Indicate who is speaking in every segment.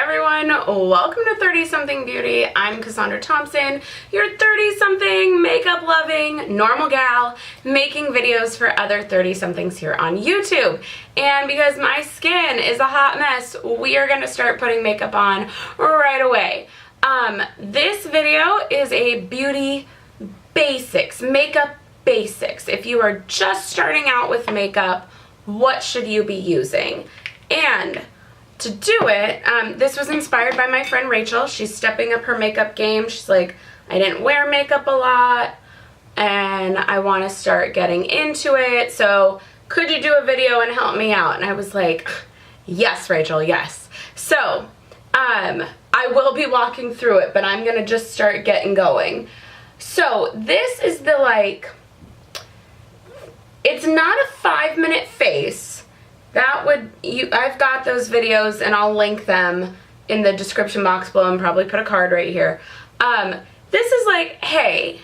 Speaker 1: everyone, welcome to 30 Something Beauty. I'm Cassandra Thompson, your 30 something makeup loving normal gal making videos for other 30 somethings here on YouTube. And because my skin is a hot mess, we are going to start putting makeup on right away. This video is a beauty basics, makeup basics. If you are just starting out with makeup, what should you be using? And to do it, this was inspired by my friend Rachel. She's stepping up her makeup game. She's like, I didn't wear makeup a lot and I want to start getting into it, so could you do a video and help me out? And I was like, yes, Rachel, yes. So I will be walking through it, but I'm gonna just start getting going. So this is the, like, it's not a 5-minute face. I've got those videos and I'll link them in the description box below and probably put a card right here. This is like, hey,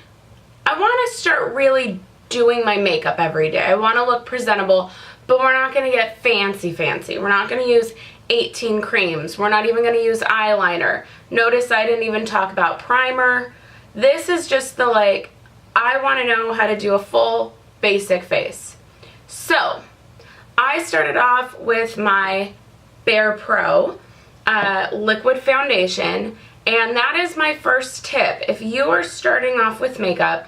Speaker 1: I want to start really doing my makeup every day. I want to look presentable, but we're not going to get fancy. We're not going to use 18 creams. We're not even going to use eyeliner. Notice I didn't even talk about primer. This is just the, like, I want to know how to do a full basic face. So I started off with my Bare Pro liquid foundation, and that is my first tip. If you are starting off with makeup,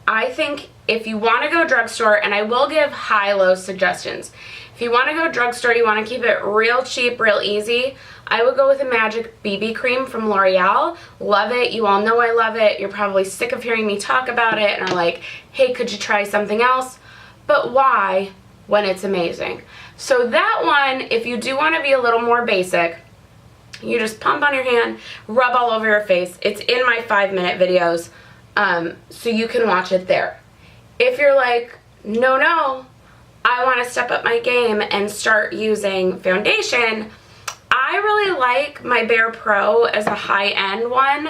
Speaker 1: I think if you want to go drugstore, and I will give high-low suggestions. If you want to go drugstore, you want to keep it real cheap, real easy, I would go with a Magic BB Cream from L'Oreal. Love it. You all know I love it. You're probably sick of hearing me talk about it and are like, hey, could you try something else? But why when it's amazing? So that one, if you do want to be a little more basic, you just pump on your hand, rub all over your face. It's in my 5-minute videos, so you can watch it there. If you're like, no, I want to step up my game and start using foundation, I really like my Bare Pro as a high-end one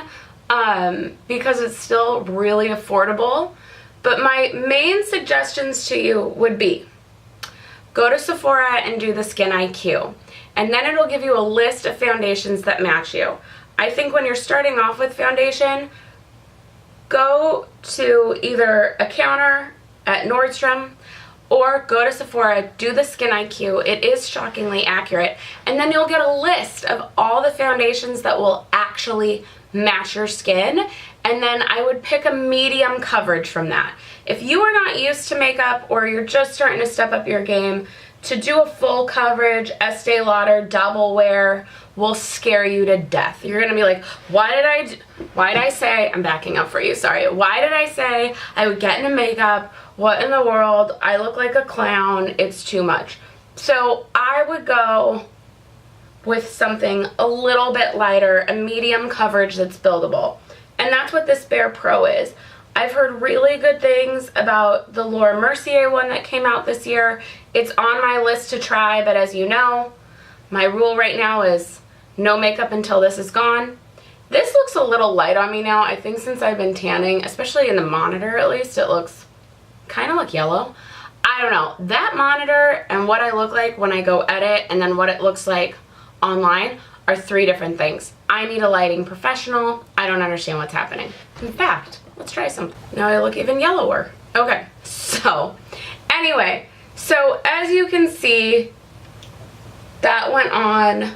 Speaker 1: because it's still really affordable. But my main suggestions to you would be, go to Sephora and do the Skin IQ, and then it'll give you a list of foundations that match you. I think when you're starting off with foundation, go to either a counter at Nordstrom or go to Sephora, do the Skin IQ. It is shockingly accurate, and then you'll get a list of all the foundations that will actually match your skin, and then I would pick a medium coverage from that. If you are not used to makeup or you're just starting to step up your game, to do a full coverage Estee Lauder double wear will scare you to death. You're gonna be like, why did I say, I'm backing up for you, sorry. Why did I say I would get into makeup? What in the world? I look like a clown. It's too much. So I would go with something a little bit lighter, a medium coverage that's buildable. And that's what this Bare Pro is. I've heard really good things about the Laura Mercier one that came out this year. It's on my list to try, but as you know, my rule right now is no makeup until this is gone. This looks a little light on me now. I think since I've been tanning, especially in the monitor at least, it looks kind of like yellow. I don't know. That monitor and what I look like when I go edit and then what it looks like online are 3 different things. I need a lighting professional. I don't understand what's happening. In fact, let's try something. Now I look even yellower. Okay, so anyway, so as you can see, that went on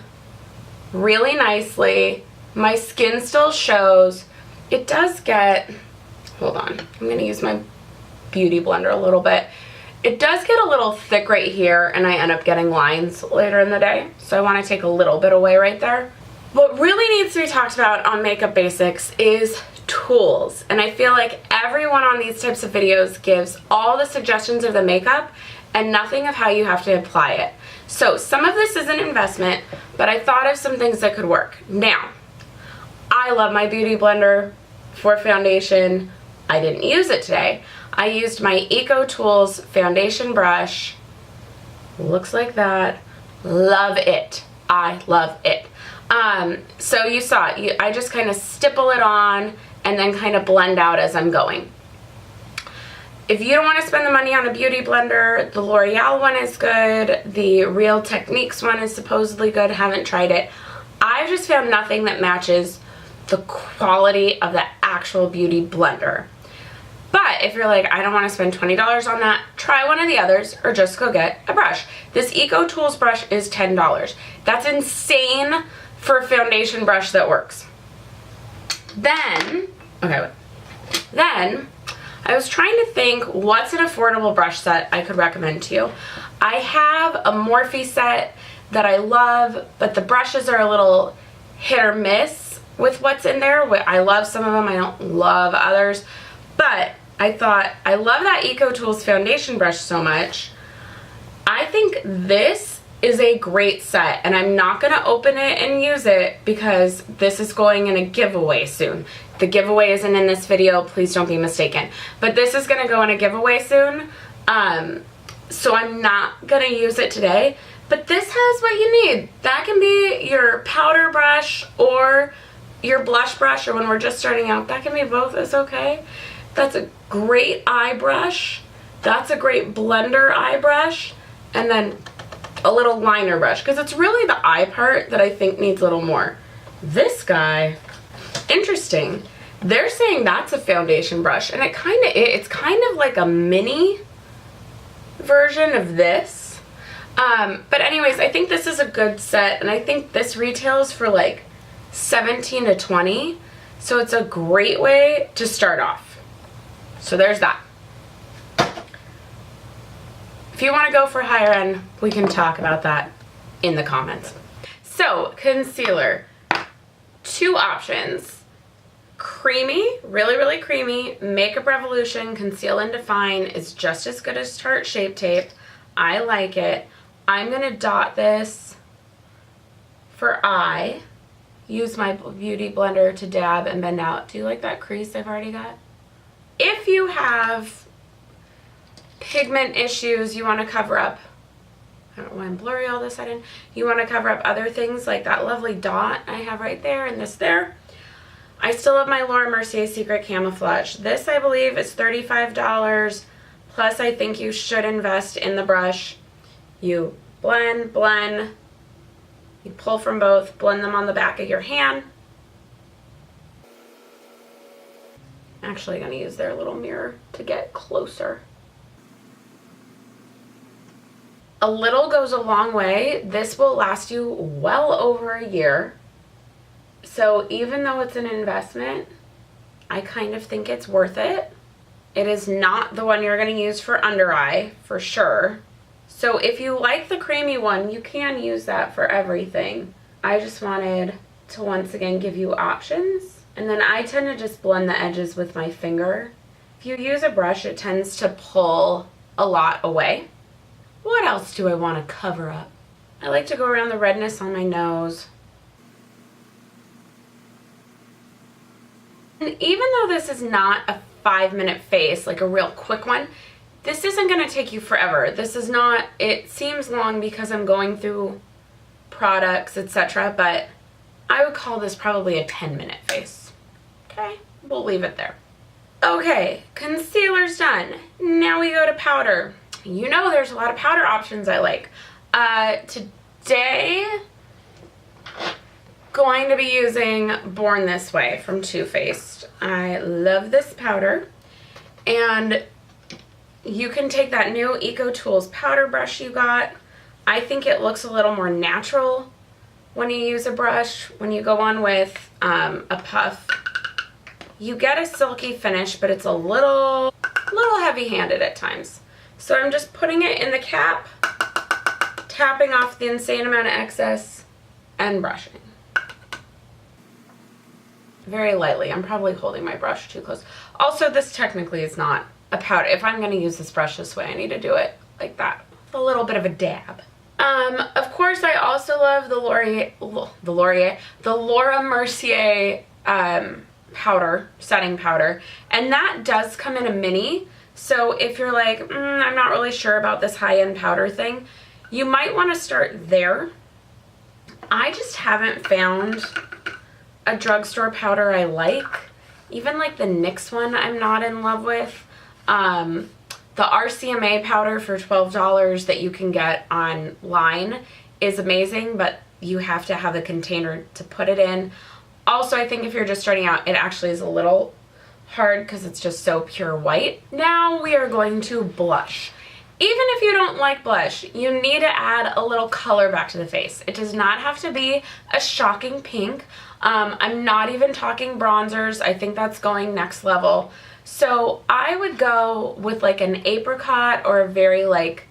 Speaker 1: really nicely. My skin still shows. It does get, hold on, I'm gonna use my beauty blender a little bit. It does get a little thick right here and I end up getting lines later in the day, so I want to take a little bit away right there. What really needs to be talked about on makeup basics is tools, and I feel like everyone on these types of videos gives all the suggestions of the makeup and nothing of how you have to apply it. So some of this is an investment, but I thought of some things that could work. Now, I love my beauty blender for foundation. I didn't use it today. I used my Eco Tools foundation brush. Looks like that. Love it. I love it. So you saw it. I just kind of stipple it on and then kind of blend out as I'm going. If you don't want to spend the money on a beauty blender, the L'Oreal one is good. The Real Techniques one is supposedly good. Haven't tried it. I've just found nothing that matches the quality of the actual beauty blender. But if you're like, I don't want to spend $20 on that, try one of the others or just go get a brush. This Eco Tools brush is $10. That's insane for a foundation brush that works. Then I was trying to think what's an affordable brush set I could recommend to you. I have a Morphe set that I love, but the brushes are a little hit or miss with what's in there. I love some of them, I don't love others, but I thought, I love that Eco Tools foundation brush so much. I think this is a great set, and I'm not going to open it and use it because this is going in a giveaway soon. The giveaway isn't in this video, please don't be mistaken. But this is going to go in a giveaway soon, so I'm not going to use it today. But this has what you need. That can be your powder brush or your blush brush, or when we're just starting out, that can be both, it's okay. That's a great eye brush. That's a great blender eye brush. And then a little liner brush, because it's really the eye part that I think needs a little more. This guy, interesting. They're saying that's a foundation brush, and it's kind of like a mini version of this. But anyways, I think this is a good set, and I think this retails for like $17 to $20, so it's a great way to start off. So there's that. If you want to go for higher end, we can talk about that in the comments. So, concealer. Two options. Creamy, really, really creamy. Makeup Revolution Conceal and Define is just as good as Tarte Shape Tape. I like it. I'm going to dot this for eye. Use my beauty blender to dab and bend out. Do you like that crease I've already got? If you have pigment issues, you want to cover up, I don't know why I'm blurry all of a sudden, you want to cover up other things like that lovely dot I have right there and this there. I still have my Laura Mercier Secret Camouflage. This, I believe, is $35, plus I think you should invest in the brush. You blend, you pull from both, blend them on the back of your hand. I'm actually going to use their little mirror to get closer. A little goes a long way. This will last you well over a year. So even though it's an investment, I kind of think it's worth it. It is not the one you're going to use for under eye, for sure. So if you like the creamy one, you can use that for everything. I just wanted to once again give you options. And then I tend to just blend the edges with my finger. If you use a brush, it tends to pull a lot away. What else do I want to cover up? I like to go around the redness on my nose. And even though this is not a 5-minute face, like a real quick one, this isn't going to take you forever. This is not, it seems long because I'm going through products, etc., but I would call this probably a 10-minute face. Okay, we'll leave it there. Okay, concealer's done. Now we go to powder. You know there's a lot of powder options I like. Today, going to be using Born This Way from Too Faced. I love this powder. And you can take that new Eco Tools powder brush you got. I think it looks a little more natural when you use a brush. When you go on with a puff, you get a silky finish, but it's a little heavy-handed at times. So I'm just putting it in the cap, tapping off the insane amount of excess, and brushing. Very lightly. I'm probably holding my brush too close. Also, this technically is not a powder. If I'm going to use this brush this way, I need to do it like that. With a little bit of a dab. Of course, I also love the Laura Mercier powder, setting powder. And that does come in a mini. So if you're like, I'm not really sure about this high-end powder thing, you might want to start there. I just haven't found a drugstore powder I like. Even like the NYX one I'm not in love with. The RCMA powder for $12 that you can get online is amazing, but you have to have a container to put it in. Also, I think if you're just starting out, it actually is a little hard because it's just so pure white. Now we are going to blush. Even if you don't like blush, you need to add a little color back to the face. It does not have to be a shocking pink. I'm not even talking bronzers. I think that's going next level. So I would go with like an apricot or a very like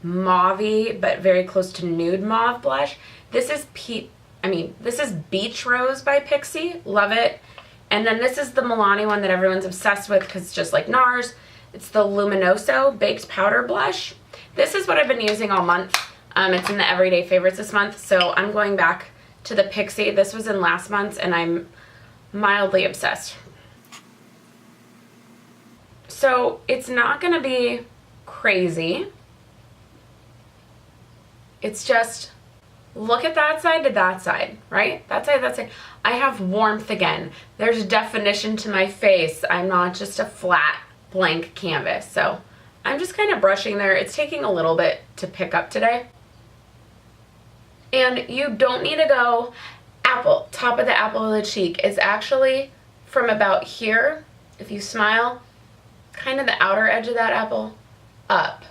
Speaker 1: mauve-y, but very close to nude mauve blush. This is this is Beach Rose by Pixie. Love it. And then this is the Milani one that everyone's obsessed with because it's just like NARS. It's the Luminoso Baked Powder Blush. This is what I've been using all month. It's in the Everyday Favorites this month, so I'm going back to the Pixie. This was in last month's, and I'm mildly obsessed. So it's not going to be crazy. It's just look at that side to that side, right? That side, that side. I have warmth again. There's definition to my face. I'm not just a flat blank canvas. So I'm just kind of brushing there. It's taking a little bit to pick up today. And you don't need to go apple. Top of the apple of the cheek is actually from about here, if you smile, kind of the outer edge of that apple, up.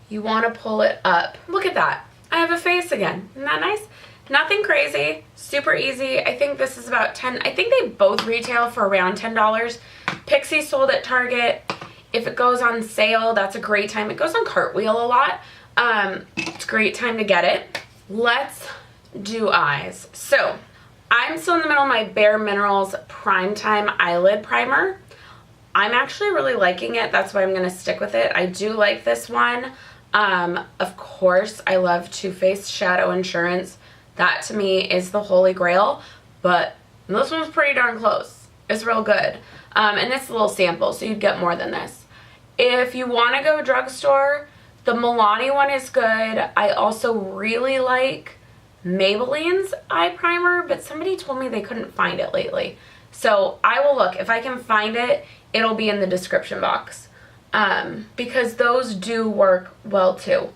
Speaker 1: You want to pull it up. Look at that. I have a face again. Isn't that nice? Nothing crazy. Super easy. I think this is about 10. I think they both retail for around $10. Pixie sold at Target. If it goes on sale, that's a great time. It goes on Cartwheel a lot. It's a great time to get it. Let's do eyes. So I'm still in the middle of my Bare Minerals Primetime Eyelid Primer. I'm actually really liking it. That's why I'm going to stick with it. I do like this one. Of course, I love Too Faced Shadow Insurance. That to me is the holy grail, but this one's pretty darn close. It's real good. And this is a little sample, so you'd get more than this. If you want to go drugstore, the Milani one is good. I also really like Maybelline's eye primer, but somebody told me they couldn't find it lately. So I will look. If I can find it, it'll be in the description box. Because those do work well too.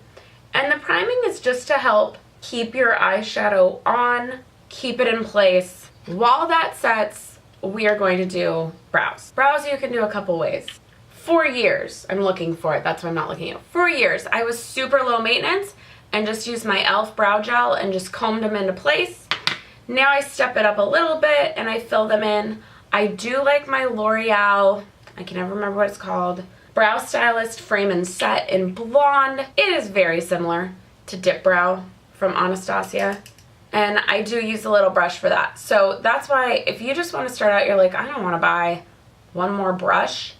Speaker 1: And the priming is just to help keep your eyeshadow on, keep it in place. While that sets, we are going to do brows. Brows you can do a couple ways. For years, I'm looking for it, that's why I'm not looking at it. For years, I was super low maintenance and just used my e.l.f. brow gel and just combed them into place. Now I step it up a little bit and I fill them in. I do like my L'Oreal, I can never remember what it's called, Brow Stylist Frame and Set in Blonde. It is very similar to Dip Brow from Anastasia. And I do use a little brush for that. So that's why if you just want to start out, you're like, I don't want to buy one more brush.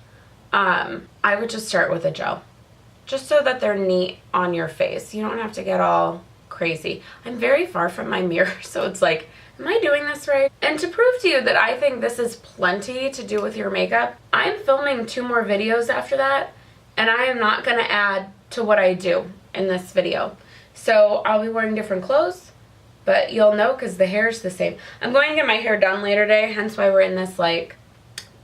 Speaker 1: I would just start with a gel. Just so that they're neat on your face. You don't have to get all crazy. I'm very far from my mirror, so it's like, am I doing this right? And to prove to you that I think this is plenty to do with your makeup, I'm filming 2 more videos after that, and I am not going to add to what I do in this video. So I'll be wearing different clothes, but you'll know because the hair is the same. I'm going to get my hair done later today, hence why we're in this like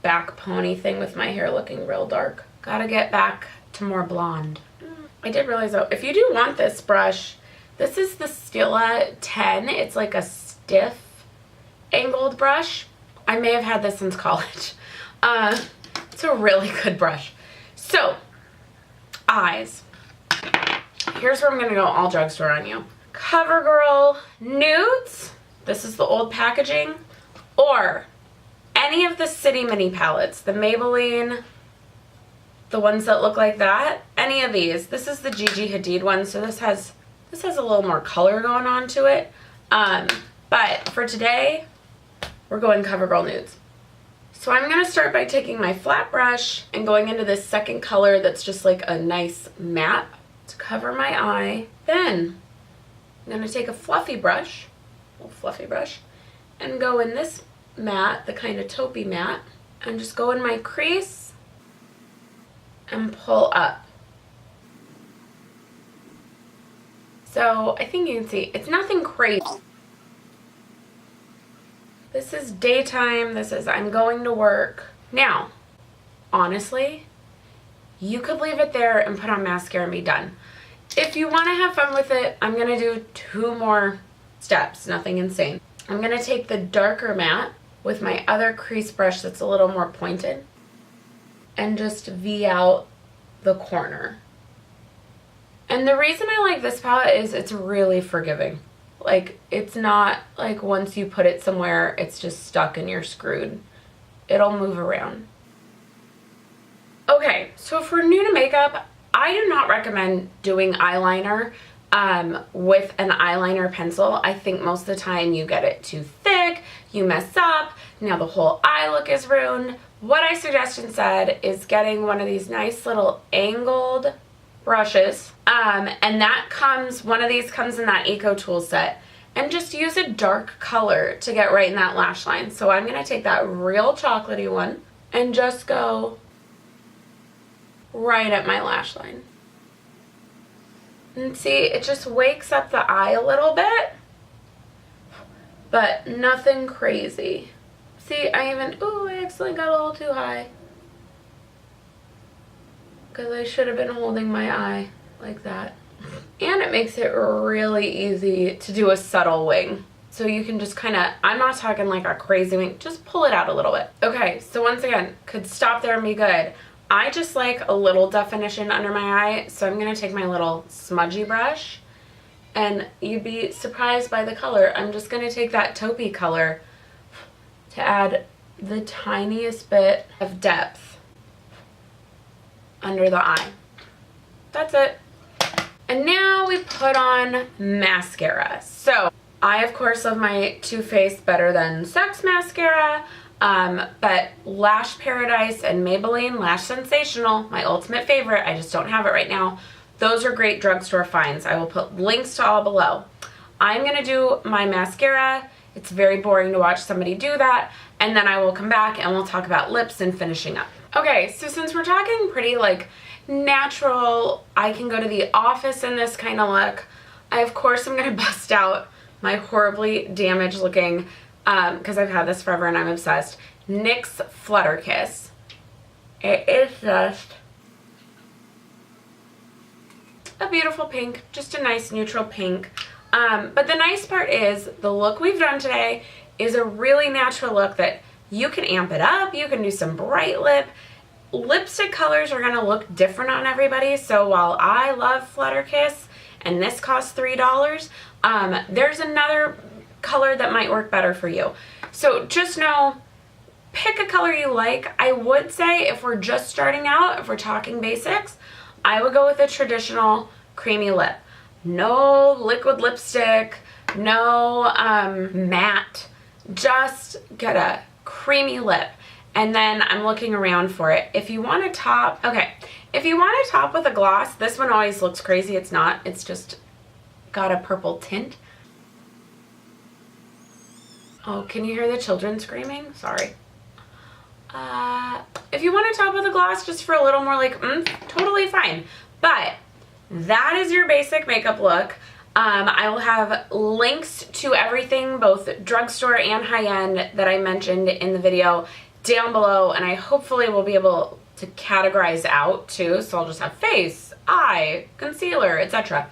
Speaker 1: back pony thing with my hair looking real dark. Gotta get back to more blonde. I did realize though, if you do want this brush, this is the Stila 10. It's like a stiff angled brush. I may have had this since college. It's a really good brush. So, eyes. Here's where I'm gonna go all drugstore on you. CoverGirl Nudes. This is the old packaging. Or any of the City Mini palettes. The Maybelline, the ones that look like that. Any of these. This is the Gigi Hadid one, so this has a little more color going on to it. But for today, we're going CoverGirl Nudes. So I'm going to start by taking my flat brush and going into this second color that's just like a nice matte to cover my eye. Then I'm going to take a fluffy brush, and go in this matte, the kind of taupey matte, and just go in my crease and pull up. So I think you can see, it's nothing crazy. This is daytime, this is I'm going to work. Now, honestly, you could leave it there and put on mascara and be done. If you want to have fun with it, I'm going to do 2 more steps, nothing insane. I'm going to take the darker matte with my other crease brush that's a little more pointed and just V out the corner. And the reason I like this palette is it's really forgiving. Like, it's not like once you put it somewhere, it's just stuck and you're screwed. It'll move around. Okay, so if we're new to makeup, I do not recommend doing eyeliner with an eyeliner pencil. I think most of the time you get it too thick, you mess up, now the whole eye look is ruined. What I suggest instead is getting one of these nice little angled brushes, and one of these comes in that Eco Tool set, and just use a dark color to get right in that lash line. So I'm going to take that real chocolatey one and just go right at my lash line. And see, it just wakes up the eye a little bit, but nothing crazy. See, I accidentally got a little too high. Because I should have been holding my eye like that. And it makes it really easy to do a subtle wing. So you can just kind of, I'm not talking like a crazy wing, just pull it out a little bit. Okay, so once again, could stop there and be good. I just like a little definition under my eye, so I'm going to take my little smudgy brush, and you'd be surprised by the color. I'm just going to take that taupey color to add the tiniest bit of depth under the eye. That's it. And now we put on mascara. So I, of course, love my Too Faced Better Than Sex mascara, but Lash Paradise and Maybelline Lash Sensational, my ultimate favorite, I just don't have it right now. Those are great drugstore finds. I will put links to all below. I'm going to do my mascara. It's very boring to watch somebody do that. And then I will come back and we'll talk about lips and finishing up. Okay, so since we're talking pretty like natural, I can go to the office in this kind of look, I of course am going to bust out my horribly damaged looking, because I've had this forever and I'm obsessed, NYX Flutter Kiss. It is just a beautiful pink, just a nice neutral pink. But the nice part is the look we've done today is a really natural look that you can amp it up, you can do some bright lip. Lipstick colors are going to look different on everybody, so while I love Flutter Kiss and this costs $3, there's another color that might work better for you. So just know, pick a color you like. I would say if we're just starting out, if we're talking basics, I would go with a traditional creamy lip. No liquid lipstick, no matte, just get a creamy lip. And then I'm looking around for it. If you want to top, okay, if you want to top with a gloss, this one always looks crazy. It's not, it's just got a purple tint. Oh, can you hear the children screaming? Sorry. If you want to top with a gloss just for a little more like, totally fine. But that is your basic makeup look. I will have links to everything, both drugstore and high-end, that I mentioned in the video down below, and I hopefully will be able to categorize out too, so I'll just have face, eye, concealer, etc.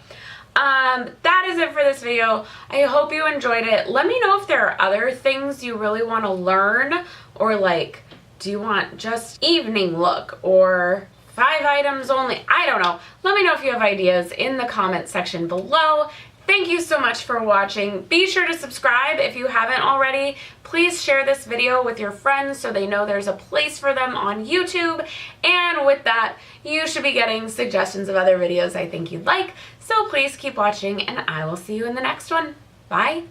Speaker 1: That is it for this video. I hope you enjoyed it. Let me know if there are other things you really want to learn, or like, do you want just evening look or 5 items only? I don't know. Let me know if you have ideas in the comment section below. Thank you so much for watching. Be sure to subscribe if you haven't already. Please share this video with your friends so they know there's a place for them on YouTube. And with that, you should be getting suggestions of other videos I think you'd like. So please keep watching, and I will see you in the next one. Bye.